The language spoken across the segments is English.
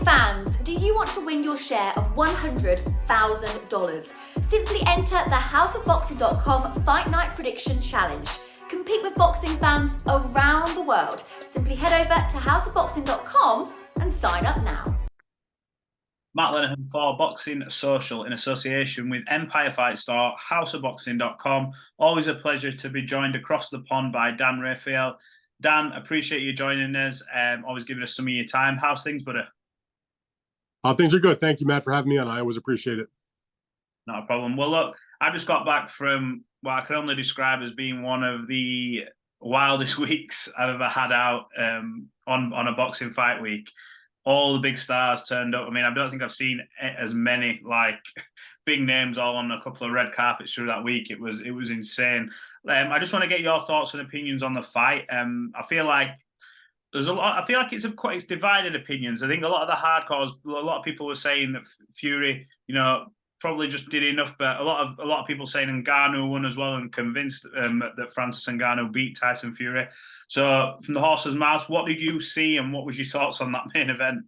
fans, do you want to win your share of $100,000? Simply enter the houseofboxing.com Fight Night Prediction Challenge. Compete with boxing fans around the world. Simply head over to houseofboxing.com and sign up now. Matt Lenihan for Boxing Social in association with Empire Fight Store, houseofboxing.com. Always a pleasure to be joined across the pond by Dan Rafael. Dan, appreciate you joining us. Always giving us some of your time. How's things, brother? Things are good. Thank you, Matt, for having me on. I always appreciate it. Not a problem. Well, look, I just got back from what I can only describe as being one of the wildest weeks I've ever had out on a boxing fight week. All the big stars turned up. I mean, I don't think I've seen as many like big names all on a couple of red carpets through that week. It was insane. I just want to get your thoughts and opinions on the fight. I feel like there's a lot. I feel like it's divided opinions. I think a lot of the hardcores, a lot of people were saying that Fury, probably just did enough, but a lot of people saying Ngannou won as well and convinced that Francis Ngannou beat Tyson Fury. So from the horse's mouth, what did you see and what was your thoughts on that main event?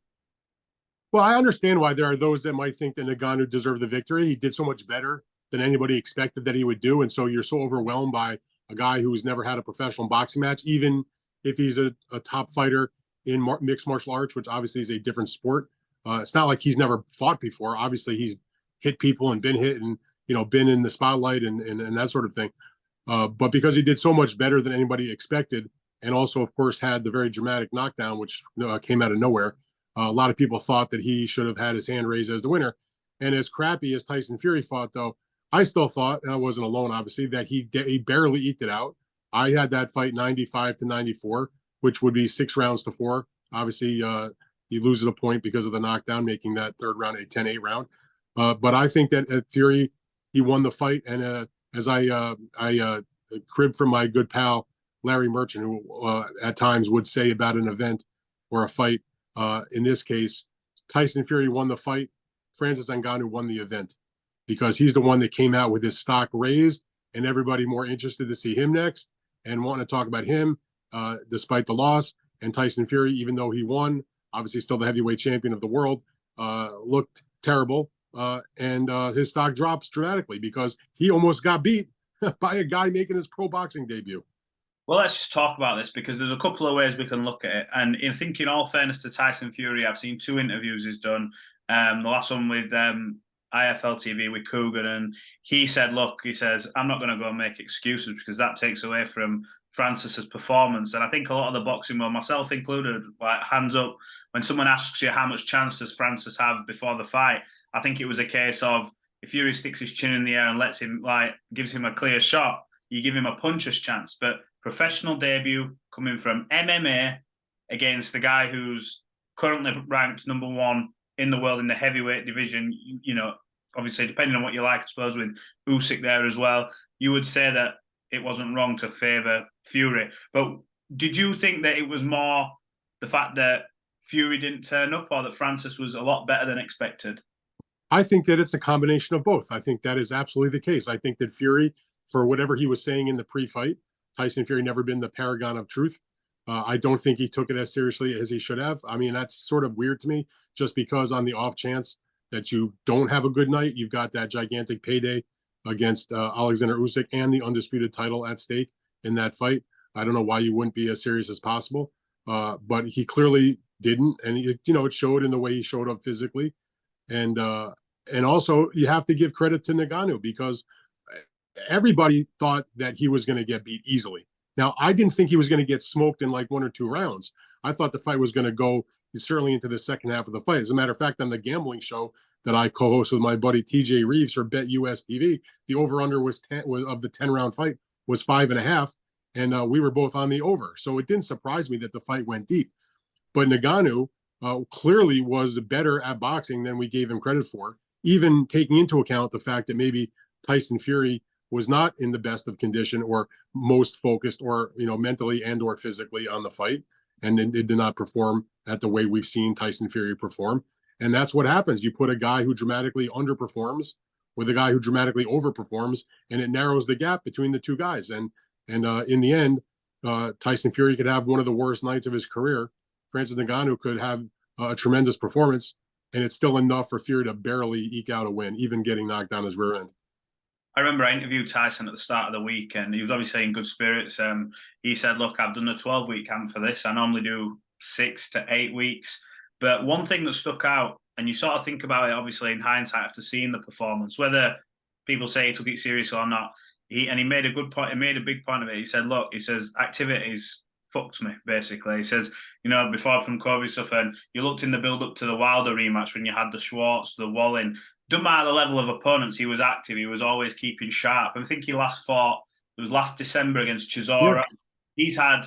Well, I understand why there are those that might think that Ngannou deserved the victory. He did so much better than anybody expected that he would do. And so you're so overwhelmed by a guy who's never had a professional boxing match, even if he's a top fighter in mixed martial arts, which obviously is a different sport. It's not like he's never fought before. Obviously, he's hit people and been hit and, been in the spotlight and that sort of thing. But because he did so much better than anybody expected, and also, of course, had the very dramatic knockdown, which came out of nowhere, a lot of people thought that he should have had his hand raised as the winner. And as crappy as Tyson Fury fought, though, I still thought, and I wasn't alone, obviously, that he barely eked it out. I had that fight 95-94, which would be 6 rounds to 4. Obviously, he loses a point because of the knockdown, making that third round a 10-8 round. But I think that at Fury, he won the fight. And as I cribbed from my good pal, Larry Merchant, who at times would say about an event or a fight, in this case, Tyson Fury won the fight. Francis Ngannou won the event because he's the one that came out with his stock raised and everybody more interested to see him next and wanting to talk about him despite the loss. And Tyson Fury, even though he won, obviously still the heavyweight champion of the world, looked terrible. And his stock drops dramatically because he almost got beat by a guy making his pro boxing debut. Well, let's just talk about this because there's a couple of ways we can look at it. And in all fairness to Tyson Fury, I've seen 2 interviews he's done. The last one with IFL TV with Coogan, and he said, I'm not going to go and make excuses because that takes away from Francis's performance. And I think a lot of the boxing world, myself included, like hands up, when someone asks you how much chance does Francis have before the fight, I think it was a case of if Fury sticks his chin in the air and lets him, gives him a clear shot, you give him a puncher's chance. But professional debut coming from MMA against the guy who's currently ranked number 1 in the world in the heavyweight division, obviously depending on what you like, I suppose with Usyk there as well, you would say that it wasn't wrong to favour Fury. But did you think that it was more the fact that Fury didn't turn up or that Francis was a lot better than expected? I think that it's a combination of both. I think that is absolutely the case. I think that Fury, for whatever he was saying in the pre-fight, Tyson Fury never been the paragon of truth. I don't think he took it as seriously as he should have. I mean, that's sort of weird to me, just because on the off chance that you don't have a good night, you've got that gigantic payday against Oleksandr Usyk and the undisputed title at stake in that fight. I don't know why you wouldn't be as serious as possible, but he clearly didn't. And, it showed in the way he showed up physically. And also you have to give credit to Ngannou because everybody thought that he was going to get beat easily. Now, I didn't think he was going to get smoked in like 1 or 2 rounds. I thought the fight was going to go certainly into the second half of the fight. As a matter of fact, on the gambling show that I co-host with my buddy TJ Reeves for Bet US TV, the over-under was of the 10-round fight was 5.5, and we were both on the over. So it didn't surprise me that the fight went deep. But Ngannou clearly was better at boxing than we gave him credit for, even taking into account the fact that maybe Tyson Fury was not in the best of condition or most focused or, mentally and or physically on the fight. And it did not perform at the way we've seen Tyson Fury perform. And that's what happens. You put a guy who dramatically underperforms with a guy who dramatically overperforms, and it narrows the gap between the two guys. And in the end, Tyson Fury could have one of the worst nights of his career. Francis Ngannou could have a tremendous performance, and it's still enough for Fury to barely eke out a win, even getting knocked down his rear end. I remember I interviewed Tyson at the start of the week, and he was obviously in good spirits. He said, "Look, I've done a 12-week camp for this. I normally do 6 to 8 weeks." But one thing that stuck out, and you sort of think about it, obviously in hindsight after seeing the performance, whether people say he took it seriously or not, he made a good point. He made a big point of it. He said, "Look," he says, "activities fucked me, basically." He says, before from COVID stuff, and you looked in the build-up to the Wilder rematch when you had the Schwartz, the Wallin. Doesn't matter the level of opponents, he was active. He was always keeping sharp. I think he last fought, it was last December against Chisora. Yeah. He's had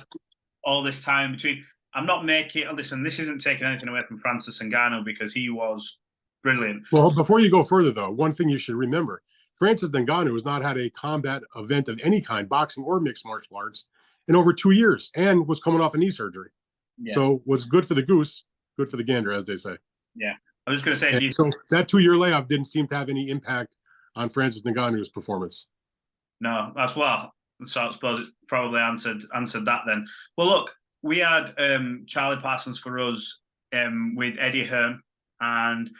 all this time between. I'm not making, listen, this isn't taking anything away from Francis Ngannou because he was brilliant. Well, before you go further, though, one thing you should remember, Francis Ngannou has not had a combat event of any kind, boxing or mixed martial arts, in over 2 years and was coming off a knee surgery. Yeah. So what's good for the goose, good for the gander, as they say. Yeah. I was just going to say. So that 2-year layoff didn't seem to have any impact on Francis Ngannou's performance. No, that's well. So I suppose it's probably answered that then. Well, look, we had Charlie Parsons for us with Eddie Hearn, and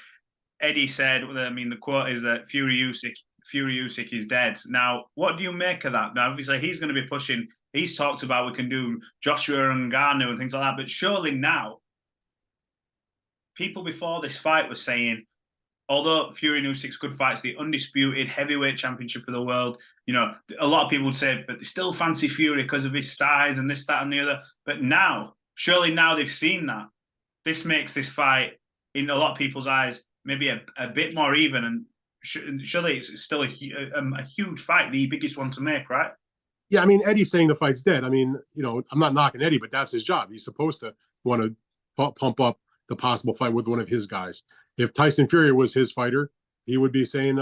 Eddie said, the quote is that Fury Usyk is dead. Now, what do you make of that? Now, obviously, he's going to be pushing. He's talked about we can do Joshua and Ngannou and things like that, but surely now, people before this fight were saying, although Fury and Usyk's good fights, the undisputed heavyweight championship of the world, a lot of people would say, but they still fancy Fury because of his size and this, that, and the other. But now, surely now they've seen that. This makes this fight, in a lot of people's eyes, maybe a bit more even. And surely it's still a huge fight, the biggest one to make, right? Yeah, Eddie's saying the fight's dead. I'm not knocking Eddie, but that's his job. He's supposed to want to pump up the possible fight with one of his guys. If Tyson Fury was his fighter, he would be saying,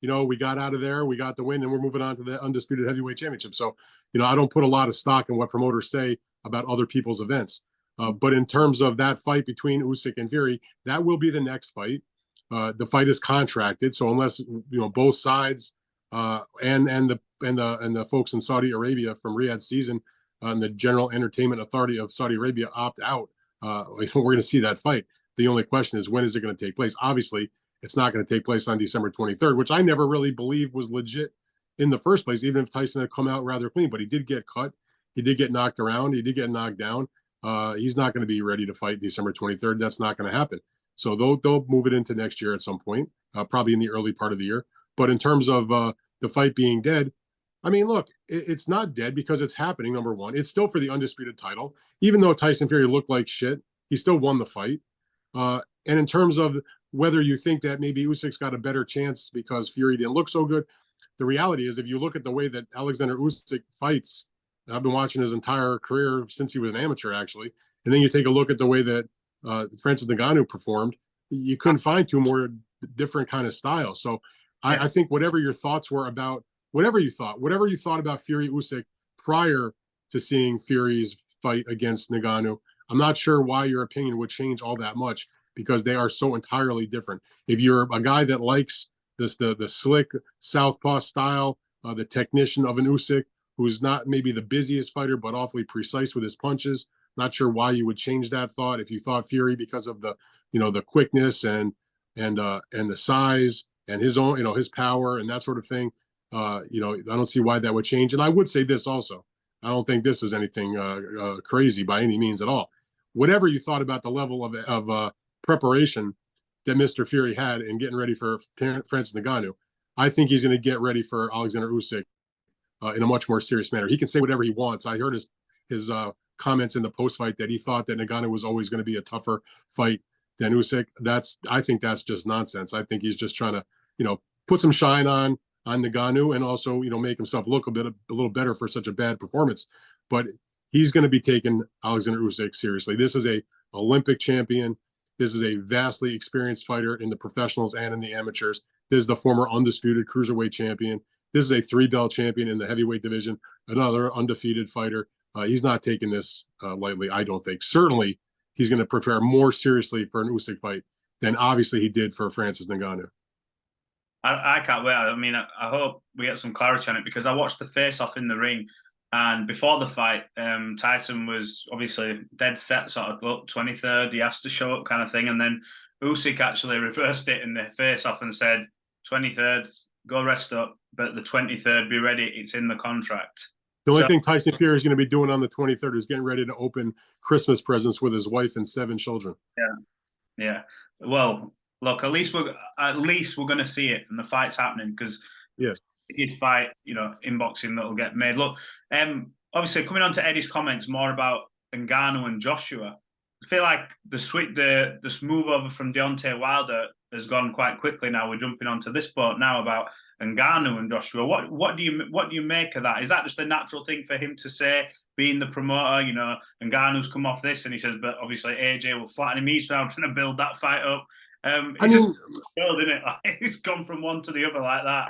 we got out of there, we got the win, and we're moving on to the Undisputed Heavyweight Championship. So, I don't put a lot of stock in what promoters say about other people's events. But in terms of that fight between Usyk and Fury, that will be the next fight. The fight is contracted, so unless both sides and the folks in Saudi Arabia from Riyadh season and the General Entertainment Authority of Saudi Arabia opt out, we're going to see that fight. The only question is, when is it going to take place? Obviously, it's not going to take place on December 23rd, which I never really believed was legit in the first place, even if Tyson had come out rather clean. But he did get cut. He did get knocked around. He did get knocked down. He's not going to be ready to fight December 23rd. That's not going to happen. So they'll move it into next year at some point, probably in the early part of the year. But in terms of the fight being dead, look, it's not dead because it's happening, number one. It's still for the undisputed title. Even though Tyson Fury looked like shit, he still won the fight. And in terms of whether you think that maybe Usyk's got a better chance because Fury didn't look so good, the reality is if you look at the way that Oleksandr Usyk fights, I've been watching his entire career since he was an amateur, actually, and then you take a look at the way that Francis Ngannou performed, you couldn't find two more different kind of styles. So I think whatever your thoughts were about, whatever you thought about Fury Usyk prior to seeing Fury's fight against Ngannou, I'm not sure why your opinion would change all that much because they are so entirely different. If you're a guy that likes the slick southpaw style, the technician of an Usyk, who's not maybe the busiest fighter but awfully precise with his punches, not sure why you would change that thought. If you thought Fury because of the the quickness and the size and his own his power and that sort of thing, I don't see why that would change. And I would say this also, I don't think this is anything crazy by any means at all. Whatever you thought about the level of preparation that Mr. Fury had in getting ready for Francis Ngannou, I think he's going to get ready for Oleksandr Usyk in a much more serious manner. He can say whatever he wants. I heard his comments in the post-fight that he thought that Ngannou was always going to be a tougher fight than Usyk. I think that's just nonsense. I think he's just trying to, put some shine on Ngannou and also, make himself look a little better for such a bad performance. But he's going to be taking Oleksandr Usyk seriously. This is a Olympic champion. This is a vastly experienced fighter in the professionals and in the amateurs. This is the former undisputed cruiserweight champion. This is a 3-belt champion in the heavyweight division, another undefeated fighter. He's not taking this lightly, I don't think. Certainly, he's going to prepare more seriously for an Usyk fight than obviously he did for Francis Ngannou. I can't wait. I hope we get some clarity on it because I watched the face-off in the ring And before the fight, Tyson was obviously dead set, sort of, look, 23rd, he has to show up kind of thing. And then Usyk actually reversed it in the face-off and said, 23rd, go rest up, but the 23rd, be ready, it's in the contract. The only thing Tyson Fury is going to be doing on the 23rd is getting ready to open Christmas presents with his wife and 7 children. Yeah. Well, look, at least we're going to see it, and the fight's happening, because yes, his fight, in boxing, that'll get made. Look, obviously coming on to Eddie's comments more about Ngannou and Joshua, I feel like the move over from Deontay Wilder has gone quite quickly now. We're jumping onto this boat now about Ngannou and Joshua. What do you make of that? Is that just a natural thing for him to say, being the promoter? Ngannou's come off this, and he says, but obviously AJ will flatten him. He's now trying to build that fight up. It's gone from one to the other like that.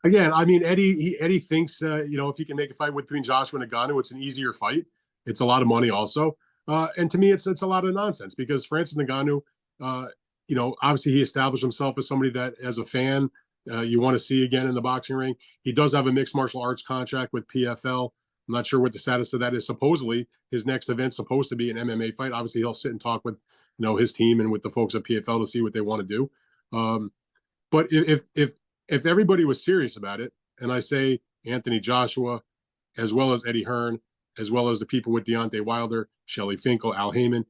Again, I mean, Eddie thinks, if he can make a fight between Joshua and Ngannou, it's an easier fight. It's a lot of money also. And to me, it's a lot of nonsense, because Francis Ngannou, obviously he established himself as somebody that, as a fan, you want to see again in the boxing ring. He does have a mixed martial arts contract with PFL. I'm not sure what the status of that is. Supposedly, his next event's supposed to be an MMA fight. Obviously, he'll sit and talk with, his team and with the folks at PFL to see what they want to do. But if everybody was serious about it, and I say Anthony Joshua, as well as Eddie Hearn, as well as the people with Deontay Wilder, Shelly Finkel, Al Heyman,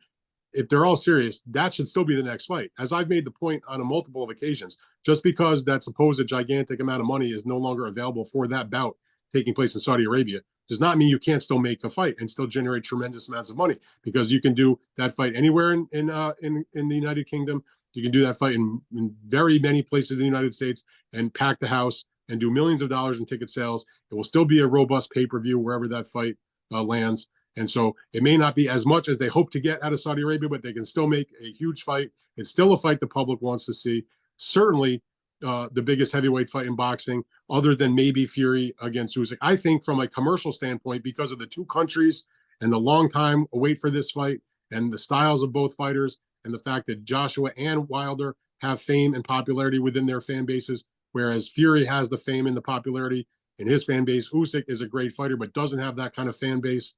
if they're all serious, that should still be the next fight. As I've made the point on a multiple of occasions, just because that supposed gigantic amount of money is no longer available for that bout taking place in Saudi Arabia does not mean you can't still make the fight and still generate tremendous amounts of money, because you can do that fight anywhere in the United Kingdom. You can do that fight in very many places in the United States and pack the house and do millions of dollars in ticket sales. It will still be a robust pay-per-view wherever that fight lands. And so it may not be as much as they hope to get out of Saudi Arabia, but they can still make a huge fight. It's still a fight the public wants to see. Certainly the biggest heavyweight fight in boxing, other than maybe Fury against Usyk. I think from a commercial standpoint, because of the two countries and the long time wait for this fight and the styles of both fighters, and the fact that Joshua and Wilder have fame and popularity within their fan bases, whereas Fury has the fame and the popularity in his fan base. Usyk is a great fighter, but doesn't have that kind of fan base.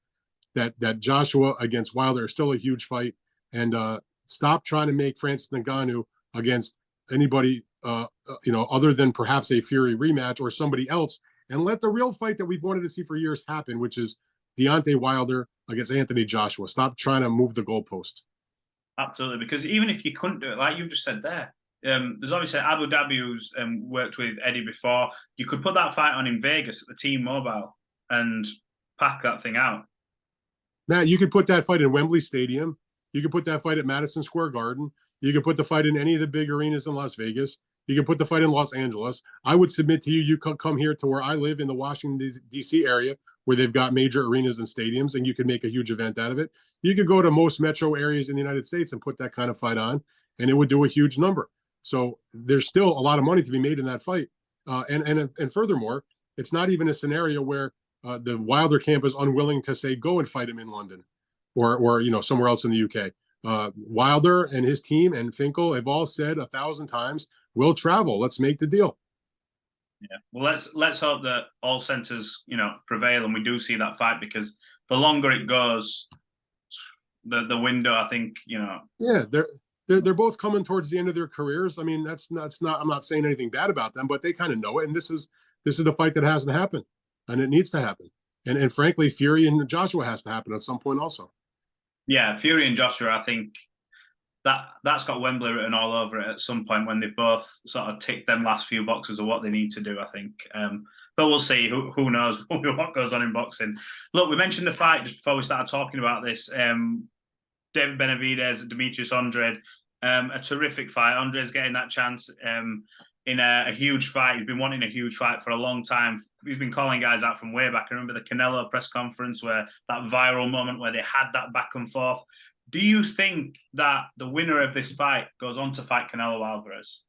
That Joshua against Wilder is still a huge fight. And stop trying to make Francis Ngannou against anybody, other than perhaps a Fury rematch or somebody else, and let the real fight that we've wanted to see for years happen, which is Deontay Wilder against Anthony Joshua. Stop trying to move the goalpost. Absolutely, because even if you couldn't do it, like you just said there, there's obviously Abu Dhabi, who's worked with Eddie before. You could put that fight on in Vegas at the T-Mobile and pack that thing out. Matt, you could put that fight in Wembley Stadium. You could put that fight at Madison Square Garden. You could put the fight in any of the big arenas in Las Vegas. You could put the fight in Los Angeles. I would submit to you, you could come here to where I live in the Washington, D.C. area, where they've got major arenas and stadiums, and you could make a huge event out of it. You could go to most metro areas in the United States and put that kind of fight on, and it would do a huge number. So there's still a lot of money to be made in that fight. And furthermore, it's not even a scenario where the Wilder camp is unwilling to say, go and fight him in London or somewhere else in the UK. Wilder and his team and Finkel have all said 1,000 times, we'll travel. Let's make the deal. Yeah. Well, let's hope that all centers, prevail, and we do see that fight, because the longer it goes, the window, I think, Yeah, they're both coming towards the end of their careers. I mean, that's not. I'm not saying anything bad about them, but they kind of know it. And this is the fight that hasn't happened, and it needs to happen. And frankly, Fury and Joshua has to happen at some point also. Yeah, Fury and Joshua, I think that's got Wembley written all over it at some point, when they've both sort of ticked them last few boxes of what they need to do, I think. But we'll see. Who knows what goes on in boxing. Look, we mentioned the fight just before we started talking about this. David Benavidez, Demetrius, Andrade, a terrific fight. Andrade's getting that chance in a huge fight. He's been wanting a huge fight for a long time. He's been calling guys out from way back. I remember the Canelo press conference, where that viral moment where they had that back and forth. Do you think that the winner of this fight goes on to fight Canelo Alvarez?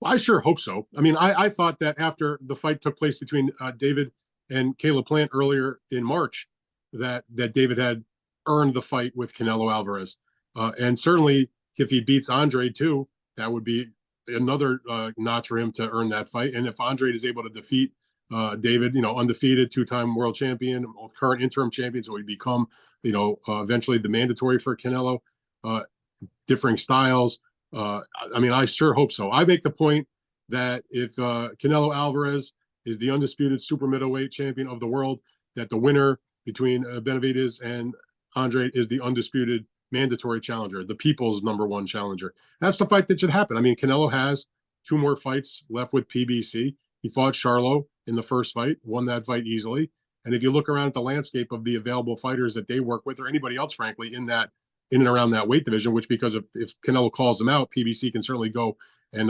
Well, I sure hope so. I mean, I thought that after the fight took place between David and Caleb Plant earlier in March, that David had earned the fight with Canelo Alvarez. And certainly if he beats Andrade too, that would be another notch for him to earn that fight. And if Andrade is able to defeat David, undefeated, two-time world champion, current interim champion, so he'd become, eventually the mandatory for Canelo. Differing styles. I sure hope so. I make the point that if Canelo Alvarez is the undisputed super middleweight champion of the world, that the winner between Benavidez and Andrade is the undisputed mandatory challenger, the people's #1 challenger. That's the fight that should happen. I mean, Canelo has 2 more fights left with PBC. He fought Charlo in the first fight, won that fight easily. And if you look around at the landscape of the available fighters that they work with, or anybody else, frankly, in and around that weight division, which because if Canelo calls them out, PBC can certainly go and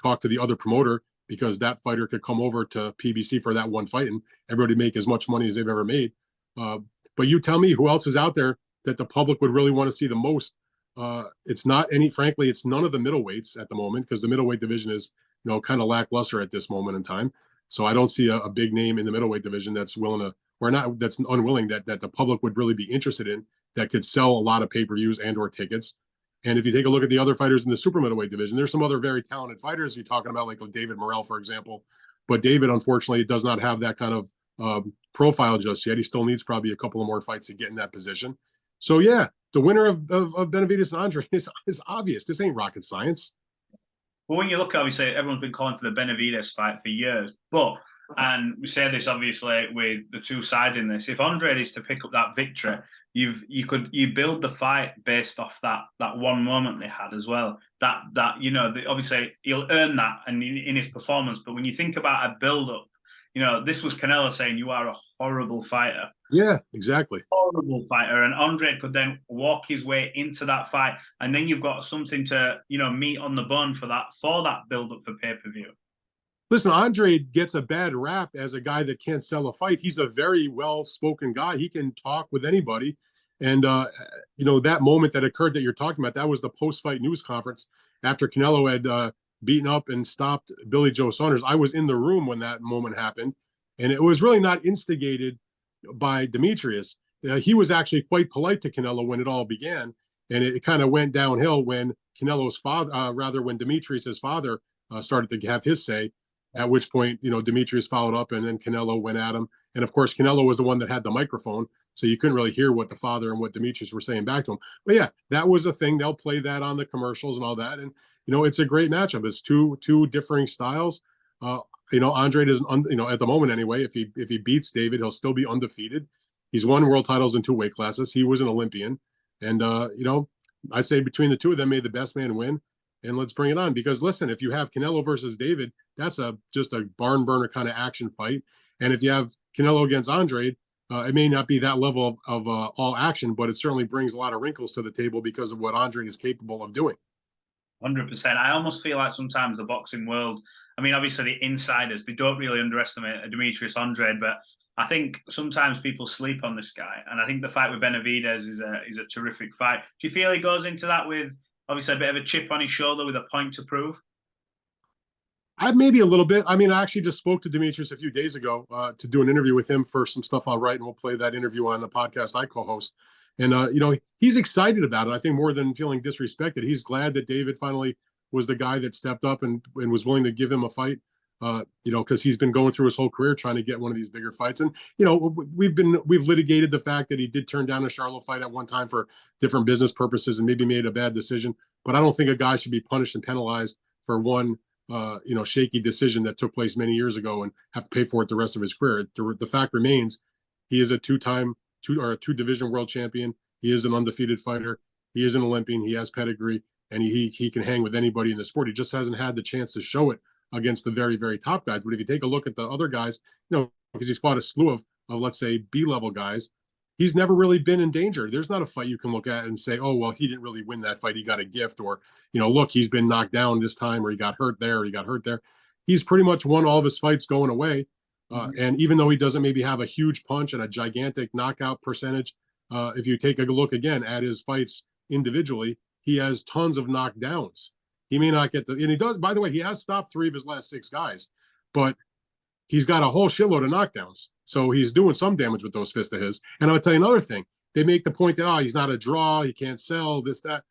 talk to the other promoter, because that fighter could come over to PBC for that one fight and everybody make as much money as they've ever made. But you tell me who else is out there that the public would really want to see the most. It's not any, frankly, it's none of the middleweights at the moment, because the middleweight division is, kind of lackluster at this moment in time. So I don't see a big name in the middleweight division that's willing to, or not, that's unwilling, that the public would really be interested in, that could sell a lot of pay-per-views and or tickets. And if you take a look at the other fighters in the super middleweight division, there's some other very talented fighters you're talking about, like David Morrell, for example. But David, unfortunately, does not have that kind of profile just yet. He still needs probably a couple of more fights to get in that position. So yeah, the winner of Benavidez and Andrade is obvious. This ain't rocket science. Well, when you look, obviously, everyone's been calling for the Benavidez fight for years. But, and we say this obviously with the two sides in this, if Andrade is to pick up that victory, you build the fight based off that one moment they had as well. Obviously he'll earn that and in his performance. But when you think about a build up, this was Canelo saying, "You are a horrible fighter." Yeah, exactly. Horrible fighter. And Andrade could then walk his way into that fight. And then you've got something to, meat on the bone for that build up for pay-per-view. Listen, Andrade gets a bad rap as a guy that can't sell a fight. He's a very well-spoken guy. He can talk with anybody. And, that moment that occurred that you're talking about, that was the post-fight news conference after Canelo had beaten up and stopped Billy Joe Saunders. I was in the room when that moment happened. And it was really not instigated by Demetrius. He was actually quite polite to Canelo when it all began. And it kind of went downhill when Canelo's father, when Demetrius's father started to have his say, at which point, Demetrius followed up and then Canelo went at him. And of course, Canelo was the one that had the microphone, so you couldn't really hear what the father and what Demetrius were saying back to him. But yeah, that was a thing. They'll play that on the commercials and all that. And, it's a great matchup. It's two differing styles. Andrade is, at the moment anyway, if he beats David, he'll still be undefeated. He's won world titles in 2 weight classes. He was an Olympian. And, I say between the two of them, may the best man win. And let's bring it on, because listen, if you have Canelo versus David, that's just a barn burner kind of action fight. And if you have Canelo against Andrade, it may not be that level of all action, but it certainly brings a lot of wrinkles to the table because of what Andrade is capable of doing. 100%. I almost feel like sometimes the boxing world, obviously the insiders, they don't really underestimate Demetrius Andrade, but I think sometimes people sleep on this guy. And I think the fight with Benavidez is a terrific fight. Do you feel he goes into that with obviously a bit of a chip on his shoulder with a point to prove? Maybe a little bit. I actually just spoke to Demetrius a few days ago to do an interview with him for some stuff I'll write, and we'll play that interview on the podcast I co-host. And, he's excited about it. I think more than feeling disrespected, he's glad that David finally was the guy that stepped up and was willing to give him a fight, because he's been going through his whole career trying to get one of these bigger fights. And, we've litigated the fact that he did turn down a Charlo fight at one time for different business purposes and maybe made a bad decision. But I don't think a guy should be punished and penalized for one shaky decision that took place many years ago and have to pay for it the rest of his career. The fact remains, he is a two division world champion. He is an undefeated fighter. He is an Olympian. He has pedigree, and he can hang with anybody in the sport. He just hasn't had the chance to show it against the very, very top guys. But if you take a look at the other guys, because he's fought a slew of let's say B-level guys, he's never really been in danger. There's not a fight you can look at and say, oh, well, he didn't really win that fight. He got a gift, or, look, he's been knocked down this time, or he got hurt there, or he got hurt there. He's pretty much won all of his fights going away. And even though he doesn't maybe have a huge punch and a gigantic knockout percentage, if you take a look again at his fights individually, he has tons of knockdowns. He may not get and he does, by the way, he has stopped 3 of his last 6 guys, but he's got a whole shitload of knockdowns. So he's doing some damage with those fists of his. And I'll tell you another thing. They make the point that, he's not a draw. He can't sell this, that.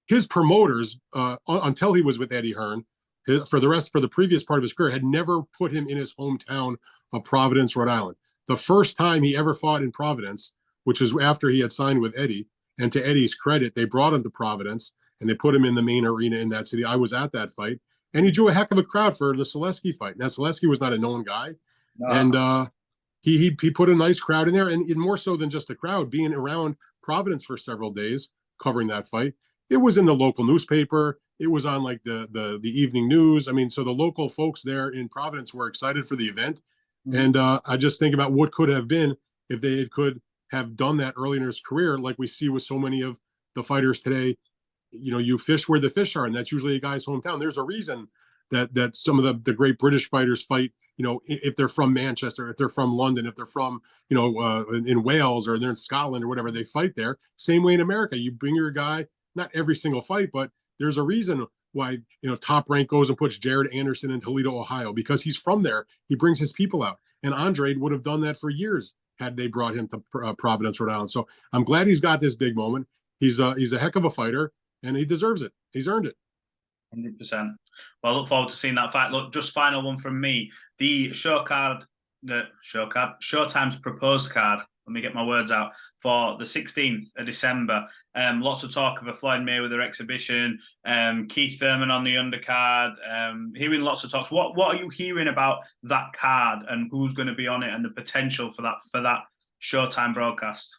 His promoters, until he was with Eddie Hearn, for the previous part of his career, had never put him in his hometown of Providence, Rhode Island. The first time he ever fought in Providence, which is after he had signed with Eddie, and to Eddie's credit, they brought him to Providence and they put him in the main arena in that city. I was at that fight, and he drew a heck of a crowd for the Selesky fight. Now, Selesky was not a known guy, and he put a nice crowd in there, and more so than just a crowd, being around Providence for several days covering that fight. It was in the local newspaper. It was on like the evening news. I mean, so the local folks there in Providence were excited for the event. And I just think about what could have been if they could have done that early in his career, like we see with so many of the fighters today. You know, you fish where the fish are, and that's usually a guy's hometown. There's a reason that some of the great British fighters fight, you know, if they're from Manchester, if they're from London, if they're from, you know, in Wales, or they're in Scotland or whatever, they fight there. Same way in America. You bring your guy, not every single fight, but there's a reason why, you know, Top Rank goes and puts Jared Anderson in Toledo, Ohio, because he's from there. He brings his people out. And Andrade would have done that for years had they brought him to Providence, Rhode Island. So I'm glad he's got this big moment. He's a heck of a fighter, and he deserves it. He's earned it. 100%. Well, I look forward to seeing that fight. Look, just final one from me. The Showtimes proposed card. Let me get my words out. For the 16th of December, lots of talk of a Floyd Mayweather exhibition. Keith Thurman on the undercard. Hearing lots of talks. What are you hearing about that card and who's going to be on it and the potential for that Showtime broadcast?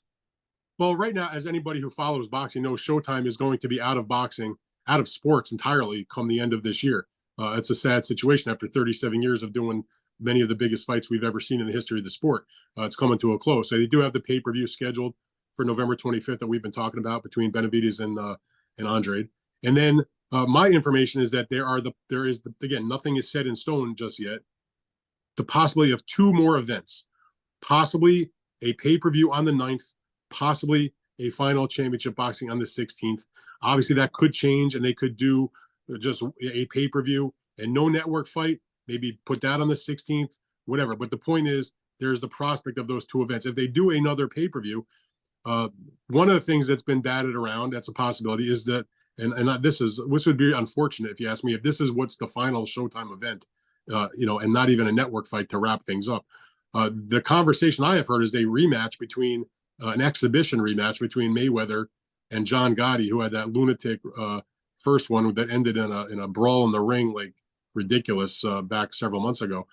Well, right now, as anybody who follows boxing knows, Showtime is going to be out of boxing, out of sports entirely come the end of this year. It's a sad situation after 37 years of doing many of the biggest fights we've ever seen in the history of the sport. It's coming to a close. So they do have the pay-per-view scheduled for November 25th that we've been talking about between Benavidez and Andrade. And then my information is that there is again, nothing is set in stone just yet. The possibility of 2 more events, possibly a pay-per-view on the 9th, possibly a final championship boxing on the 16th. Obviously, that could change, and they could do just a pay-per-view and no network fight. Maybe put that on the 16th, whatever. But the point is, there's the prospect of those 2 events. If they do another pay-per-view, one of the things that's been batted around, that's a possibility, is that, and this would be unfortunate if you ask me, if this is what's the final Showtime event, you know, and not even a network fight to wrap things up. The conversation I have heard is a rematch between an exhibition rematch between Mayweather and John Gotti, who had that lunatic first one that ended in a brawl in the ring, like ridiculous, back several months ago.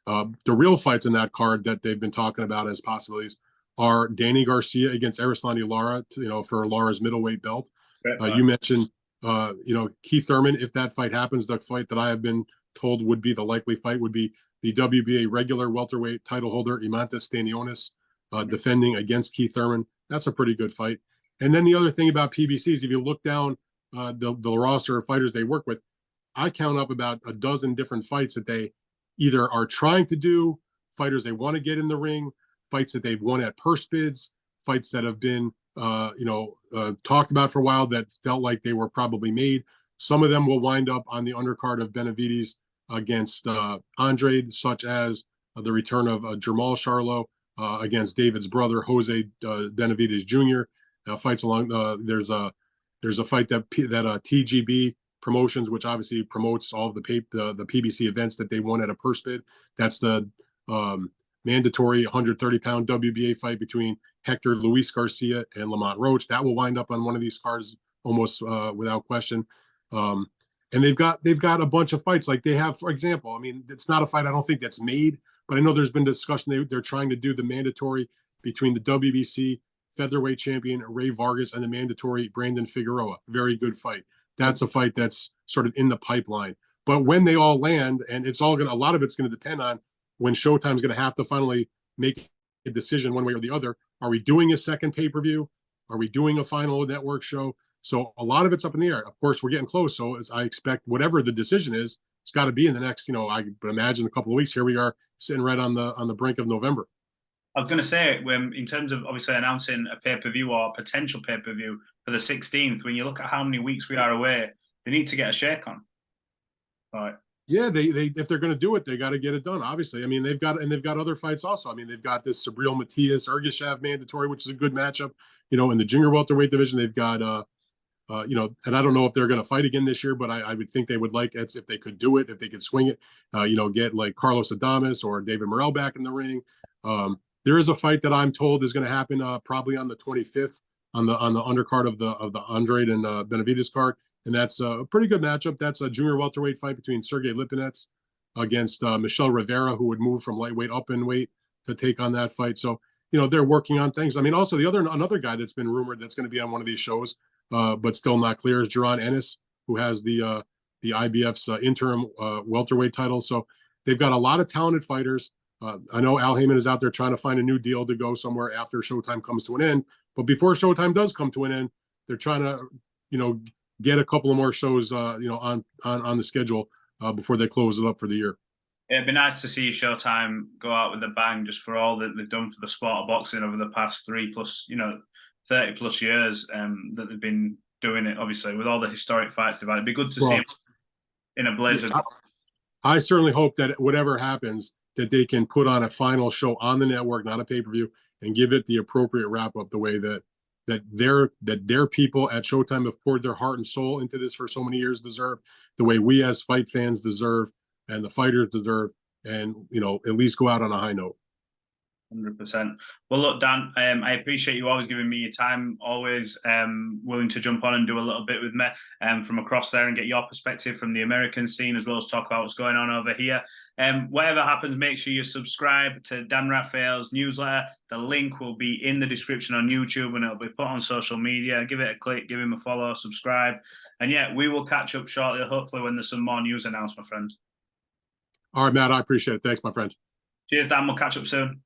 The real fights in that card that they've been talking about as possibilities are Danny Garcia against Erislandy Lara, you know, for Lara's middleweight belt. You mentioned, you know, Keith Thurman. If that fight happens, the fight that I have been told would be the likely fight would be the WBA regular welterweight title holder Imantas Stanionis defending against Keith Thurman. That's a pretty good fight. And then the other thing about PBC is if you look down the roster of fighters they work with, I count up about a dozen different fights that they either are trying to do, fighters they want to get in the ring, fights that they've won at purse bids, fights that have been, talked about for a while that felt like they were probably made. Some of them will wind up on the undercard of Benavidez against Andrade, such as the return of Jermall Charlo against David's brother, Jose Benavidez Jr. Fights along, there's a fight that TGB Promotions, which obviously promotes all of the PBC events that they won at a purse bid. That's the mandatory 130-pound WBA fight between Hector Luis Garcia and Lamont Roach. That will wind up on one of these cards almost without question. And they've got a bunch of fights like they have, for example. I mean, it's not a fight I don't think that's made, but I know there's been discussion they're trying to do the mandatory between the WBC featherweight champion Ray Vargas and the mandatory Brandon Figueroa. Very good fight. That's a fight that's sort of in the pipeline. But when they all land, and a lot of it's going to depend on when Showtime's going to have to finally make a decision one way or the other. Are we doing a second pay-per-view? Are we doing a final network show? So a lot of it's up in the air. Of course, we're getting close. So as I expect, whatever the decision is, it's got to be in the next, I would imagine a couple of weeks. Here we are sitting right on the brink of November. I was going to say, in terms of obviously announcing a pay-per-view or a potential pay-per-view for the 16th, when you look at how many weeks we are away, they need to get a shake on. Right. Yeah, they if they're going to do it, they got to get it done. Obviously, I mean they've got other fights also. I mean they've got this Sabril Matias Ergashev mandatory, which is a good matchup. In the junior welterweight division, they've got And I don't know if they're going to fight again this year, but I would think they would like it if they could do it, if they could swing it, get like Carlos Adames or David Morrell back in the ring. There is a fight that I'm told is going to happen probably on the 25th on the undercard of the Andrade and Benavidez card, and that's a pretty good matchup. That's a junior welterweight fight between Sergey Lipinets against Michelle Rivera, who would move from lightweight up in weight to take on that fight. So they're working on things. I mean, also another guy that's been rumored that's going to be on one of these shows, but still not clear, is Jaron Ennis, who has the IBF's interim welterweight title. So they've got a lot of talented fighters. I know Al Heyman is out there trying to find a new deal to go somewhere after Showtime comes to an end. But before Showtime does come to an end, they're trying to, get a couple of more shows, on the schedule before they close it up for the year. It'd be nice to see Showtime go out with a bang just for all that they've done for the sport of boxing over the past 30 plus years that they've been doing it, obviously, with all the historic fights they've had. It'd be good to see them in a blazer. I certainly hope that whatever happens, that they can put on a final show on the network, not a pay-per-view, and give it the appropriate wrap-up the way that their people at Showtime have poured their heart and soul into this for so many years deserve, the way we as fight fans deserve, and the fighters deserve, and at least go out on a high note. 100%. Well, look, Dan, I appreciate you always giving me your time, always willing to jump on and do a little bit with me from across there and get your perspective from the American scene, as well as talk about what's going on over here. Whatever happens, make sure you subscribe to Dan Rafael's newsletter. The link will be in the description on YouTube, and it'll be put on social media. Give it a click, give him a follow, subscribe. And yeah, we will catch up shortly, hopefully when there's some more news announced, my friend. All right, Matt, I appreciate it. Thanks, my friend. Cheers, Dan. We'll catch up soon.